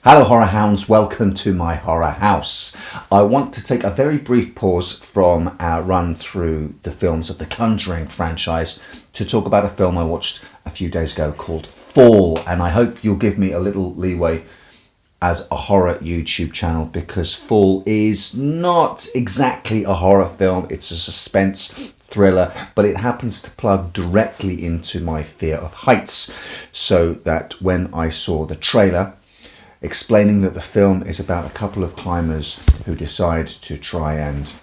Hello horror hounds, welcome to my horror house. I want to take a very brief pause from our run through the films of the Conjuring franchise to talk about a film I watched a few days ago called Fall, and I hope you'll give me a little leeway as a horror YouTube channel because Fall is not exactly a horror film, it's a suspense thriller, but it happens to plug directly into my fear of heights, so that when I saw the trailer explaining that the film is about a couple of climbers who decide to try and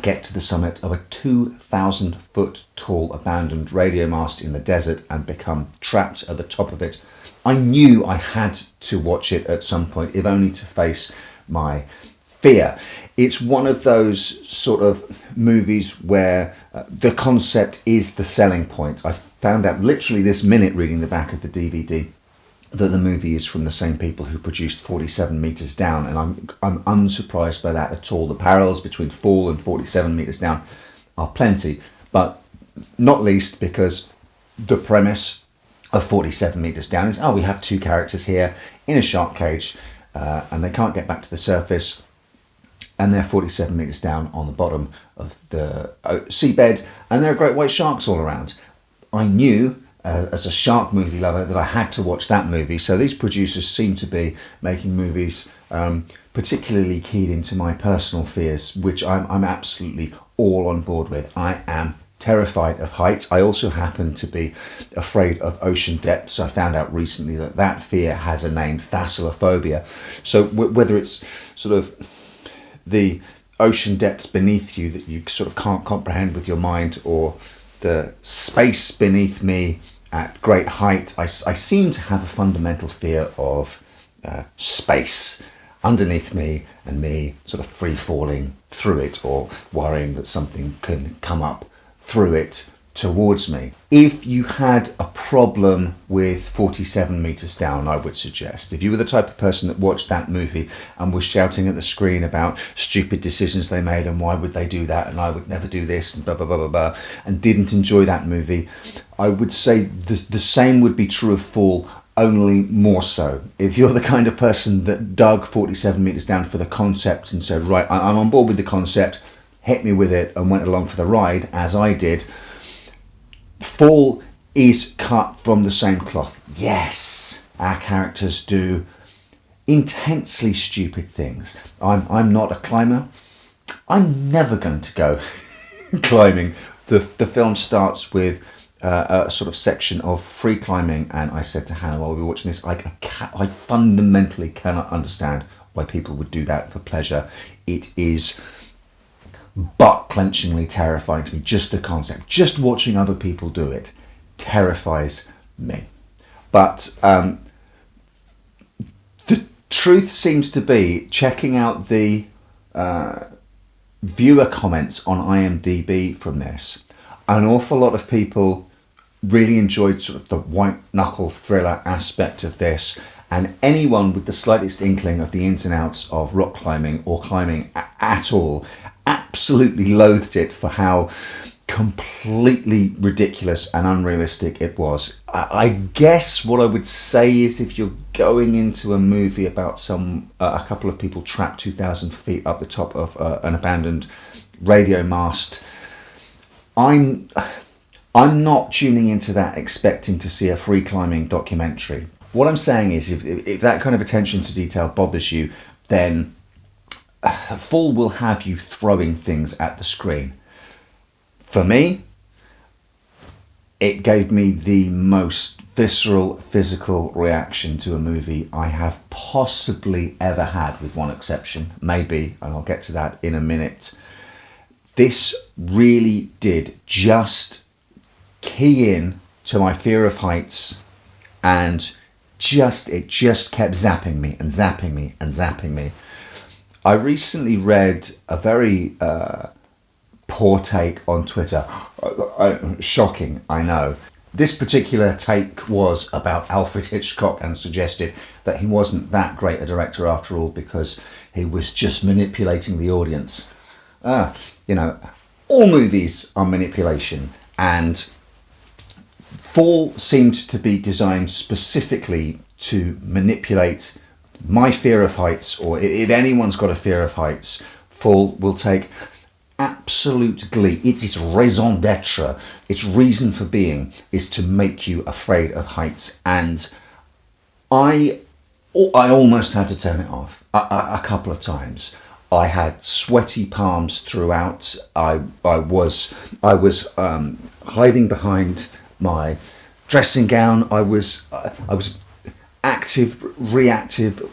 get to the summit of a 2,000 foot tall abandoned radio mast in the desert and become trapped at the top of it, I knew I had to watch it at some point, if only to face my fear. It's one of those sort of movies where the concept is the selling point. I found out literally this minute reading the back of the DVD that the movie is from the same people who produced 47 Meters Down, and I'm unsurprised by that at all. The parallels between Fall and 47 Meters Down are plenty, but not least because the premise of 47 Meters Down is, we have two characters here in a shark cage and they can't get back to the surface, and they're 47 meters down on the bottom of the seabed, and there are great white sharks all around. I knew as a shark movie lover that I had to watch that movie, so these producers seem to be making movies particularly keyed into my personal fears, which I'm absolutely all on board with. I am terrified of heights. I also happen to be afraid of ocean depths. I found out recently that fear has a name, thalassophobia. So whether it's sort of the ocean depths beneath you that you sort of can't comprehend with your mind, or the space beneath me at great height, I seem to have a fundamental fear of space underneath me and me sort of free falling through it, or worrying that something can come up through it towards me. If you had a problem with 47 Meters Down, I would suggest, if you were the type of person that watched that movie and was shouting at the screen about stupid decisions they made and why would they do that and I would never do this and blah blah blah blah blah, and didn't enjoy that movie, I would say the same would be true of Fall, only more so. If you're the kind of person that dug 47 Meters Down for the concept and said, right, I'm on board with the concept, hit me with it, and went along for the ride, as I did, Fall is cut from the same cloth. Yes, our characters do intensely stupid things. I'm not a climber. I'm never going to go climbing. The film starts with a sort of section of free climbing, and I said to Hannah while we were watching this, I fundamentally cannot understand why people would do that for pleasure. It is butt-clenchingly terrifying to me. Just the concept, just watching other people do it terrifies me. But the truth seems to be, checking out the viewer comments on IMDb from this, an awful lot of people really enjoyed sort of the white knuckle thriller aspect of this, and anyone with the slightest inkling of the ins and outs of rock climbing or climbing at all absolutely loathed it for how completely ridiculous and unrealistic it was. I guess what I would say is, if you're going into a movie about a couple of people trapped 2,000 feet up the top of an abandoned radio mast, I'm not tuning into that expecting to see a free climbing documentary. What I'm saying is, if that kind of attention to detail bothers you, then Fall will have you throwing things at the screen. For me, it gave me the most visceral physical reaction to a movie I have possibly ever had, with one exception, maybe, and I'll get to that in a minute. This really did just key in to my fear of heights, and it just kept zapping me and zapping me and zapping me. I recently read a very poor take on Twitter. Shocking, I know. This particular take was about Alfred Hitchcock and suggested that he wasn't that great a director after all because he was just manipulating the audience. All movies are manipulation, and Fall seemed to be designed specifically to manipulate my fear of heights, or if anyone's got a fear of heights, Fall will take absolute glee. It's its raison d'etre, its reason for being, is to make you afraid of heights. And I almost had to turn it off a couple of times. I had sweaty palms throughout. I was hiding behind my dressing gown. I was active, reactive,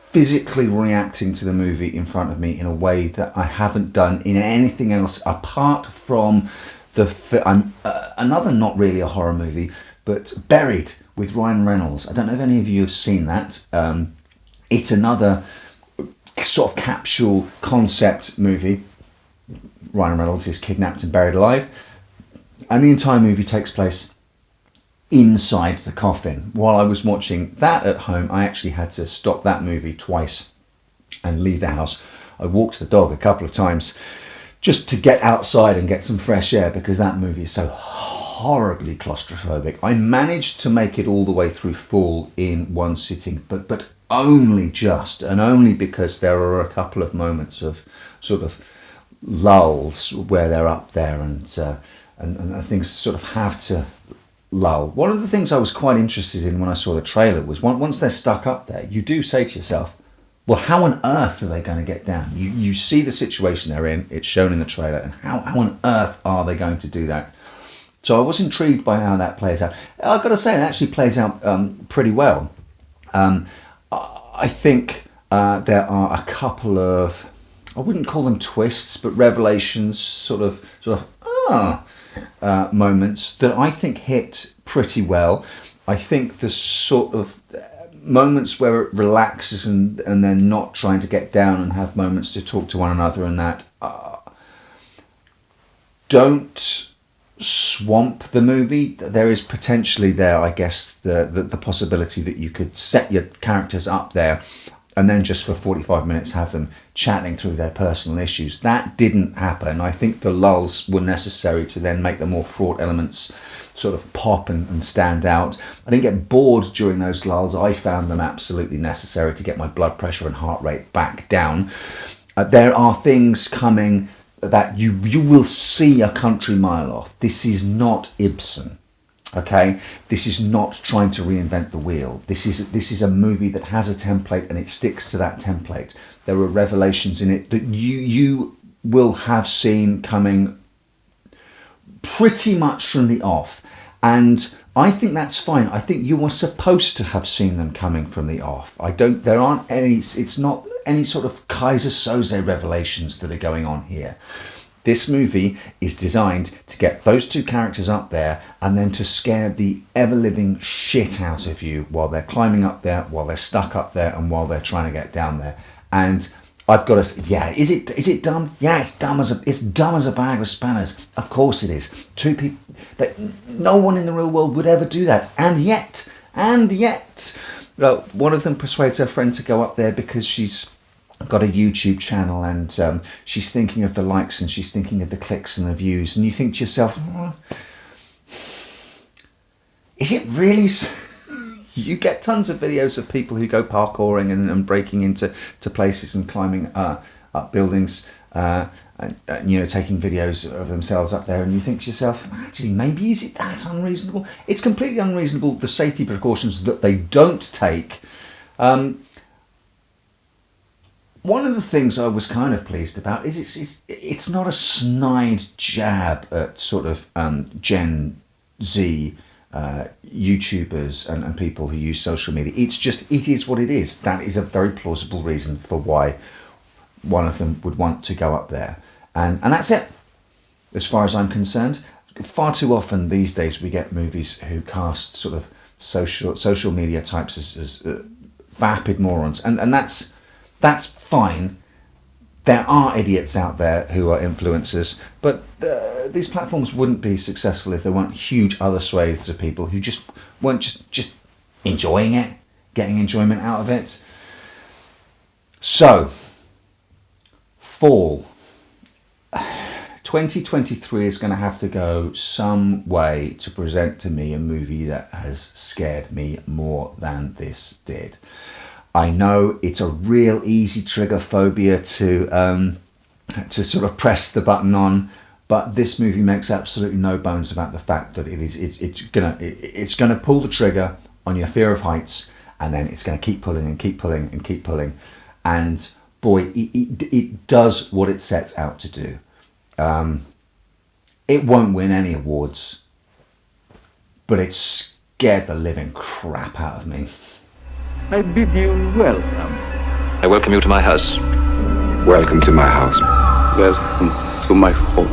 physically reacting to the movie in front of me in a way that I haven't done in anything else apart from another not really a horror movie, but Buried with Ryan Reynolds. I don't know if any of you have seen that. It's another sort of capsule concept movie. Ryan Reynolds is kidnapped and buried alive, and the entire movie takes place inside the coffin. While I was watching that at home, I actually had to stop that movie twice and leave the house. I walked the dog a couple of times just to get outside and get some fresh air, because that movie is so horribly claustrophobic. I managed to make it all the way through Fall in one sitting, but only just, and only because there are a couple of moments of sort of lulls where they're up there and things sort of have to lull. One of the things I was quite interested in when I saw the trailer was once they're stuck up there, you do say to yourself, well, how on earth are they going to get down? You see the situation they're in, it's shown in the trailer, and how on earth are they going to do that? So I was intrigued by how that plays out. I've got to say, it actually plays out pretty well. I think there are a couple of, I wouldn't call them twists, but revelations, sort of moments that I think hit pretty well. I think the sort of moments where it relaxes and they're not trying to get down and have moments to talk to one another, and that don't swamp the movie. There is potentially there, I guess, the possibility that you could set your characters up there and then just for 45 minutes have them chatting through their personal issues. That didn't happen. I think the lulls were necessary to then make the more fraught elements sort of pop and stand out. I didn't get bored during those lulls. I found them absolutely necessary to get my blood pressure and heart rate back down. There are things coming that you will see a country mile off. This is not Ibsen. Okay, this is not trying to reinvent the wheel. This is a movie that has a template and it sticks to that template. There are revelations in it that you will have seen coming pretty much from the off, and I think that's fine. I think you were supposed to have seen them coming from the off. There aren't any. It's not any sort of Kaiser Soze revelations that are going on here. This movie is designed to get those two characters up there and then to scare the ever-living shit out of you while they're climbing up there, while they're stuck up there, and while they're trying to get down there. And I've got to say, yeah, is it dumb? Yeah, it's dumb as a bag of spanners. Of course it is. Two people that no one in the real world would ever do that, and yet, one of them persuades her friend to go up there because she's got a YouTube channel and she's thinking of the likes and she's thinking of the clicks and the views, and you think to yourself, is it really you get tons of videos of people who go parkouring and breaking into places and climbing up buildings and taking videos of themselves up there, and you think to yourself, actually, maybe is it that unreasonable? It's completely unreasonable, the safety precautions that they don't take. One of the things I was kind of pleased about is it's not a snide jab at sort of Gen Z YouTubers and people who use social media. It is what it is. That is a very plausible reason for why one of them would want to go up there. And that's it, as far as I'm concerned. Far too often these days we get movies who cast sort of social media types as vapid morons, and that's fine. There are idiots out there who are influencers, but these platforms wouldn't be successful if there weren't huge other swathes of people who just weren't just enjoying it, getting enjoyment out of it. So, Fall 2023 is going to have to go some way to present to me a movie that has scared me more than this did. I know it's a real easy trigger phobia to sort of press the button on, but this movie makes absolutely no bones about the fact that it's gonna pull the trigger on your fear of heights, and then it's gonna keep pulling and keep pulling and keep pulling, and boy, it does what it sets out to do. It won't win any awards, but it scared the living crap out of me. I bid you welcome. I welcome you to my house. Welcome to my house. Welcome to my home.